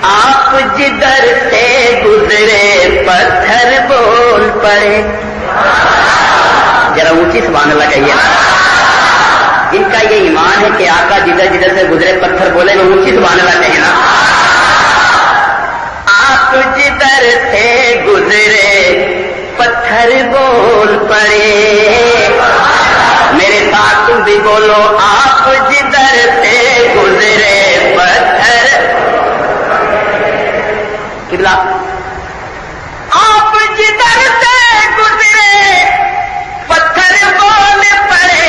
آپ جدھر سے گزرے پتھر بول پڑے. ذرا اونچی سبحان اللہ کہیے نا. جن کا یہ ایمان ہے کہ آقا جدھر جدھر سے گزرے پتھر بولے نا, اونچی سبحان اللہ کہیے نا. آپ جدھر سے گزرے پتھر بول پڑے. میرے ساتھ تم بھی بولو, آپ جدھر سے گزرے پتھر. قبلہ آپ جدھر سے گزرے پتھر بول پڑے.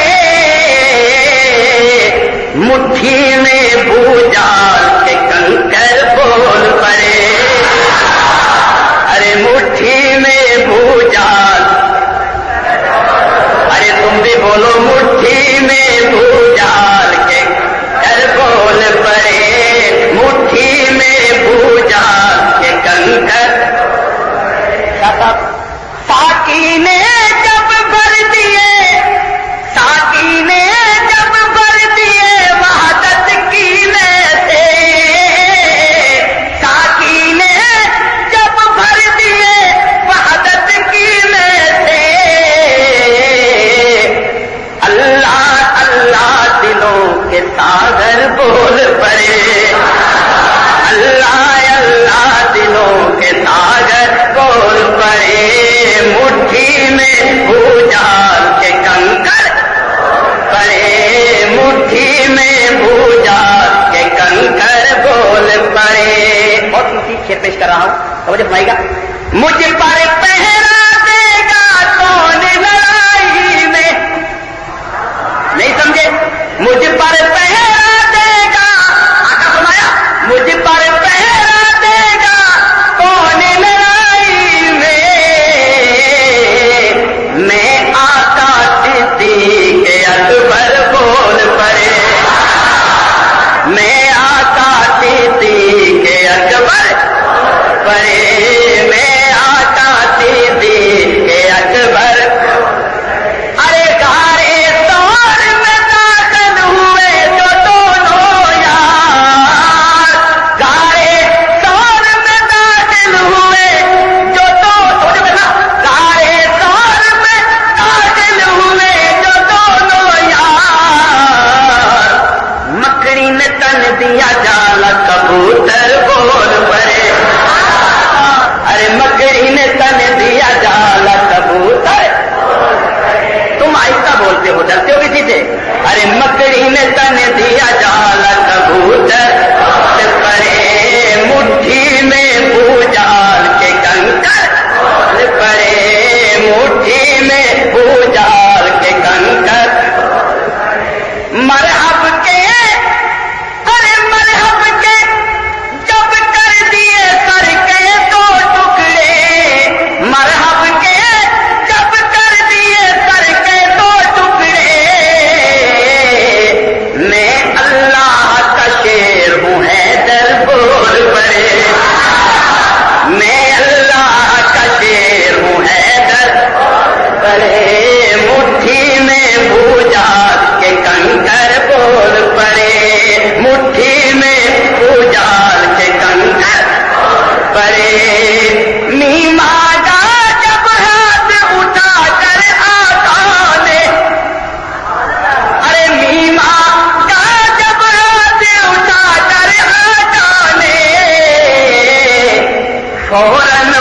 مٹھی میں بھوجال کے کنکر بول پڑے. ارے مٹھی میں بھوجال, ارے تم بھی بولو مٹھی میں بھوجال کے کنکر بول پڑے. مٹھی میں بھوجال کے کنکر. ساقی نے جب بھر دیے, ساقی نے جب بھر دیے وحدت کی میں سے. ساقی نے جب بھر دیے وحدت کی میں سے. اللہ اللہ دلوں کے ساگر بول پڑے. اللہ اللہ دلوں کے ساگر بول پڑے. مٹھی میں بھوجال کے کنکر پڑے. مٹھی میں بھوجال کے کنکر بول پڑے. اور کسی شعر پیش کر رہا ہوں, توجہ فرمائیے گا. مجھ پر پہرا دے گا کون لڑائی میں. نہیں سمجھے؟ مجھ پر پہرا دے گا, آقا فرمایا مجھ پر پہرا دے گا کون لڑائی میں. میں آقا صدیق اکبر بول پڑے. میں آقا صدیق اکبر پڑے. میں آقا صدیق اکبر. ارے گارے طور میں داخل ہوئے جو دونوں یار. گارے طور میں داخل ہوئے جو گارے طور میں داخل ہوئے جو دونوں یار. مکڑی نے تن دیا جالا کبوتر بول پڑے. ارے مکڑی نے تن دیا جالا کبوتر. تم آہستہ بولتے ہو, ڈرتے ہو کسی سے. ارے مکڑی نے تن دیا جالا کبوتر پڑے. مٹھی میں بھوجال کے کنکر پڑے. مٹھی میں بھوجال کے کنکر. مرحب کے, ارے مرحب کے جب کر دیے سر کے دو ٹکڑے. مرحب کے جب کر دیے سر کے دو ٹکڑے. میں اللہ کا شیر ہوں حیدر بول پڑے. میں اللہ کا شیر ہوں حیدر پڑے. مٹھی میں بھوجال کے کنکر بول پڑے. مٹھی میں بھوجال کے کنکر پڑے. میما کا جب ہاتھ اٹھا کر آقا نے, ارے میما کا جب ہاتھ اٹھا کر آقا نے فوراً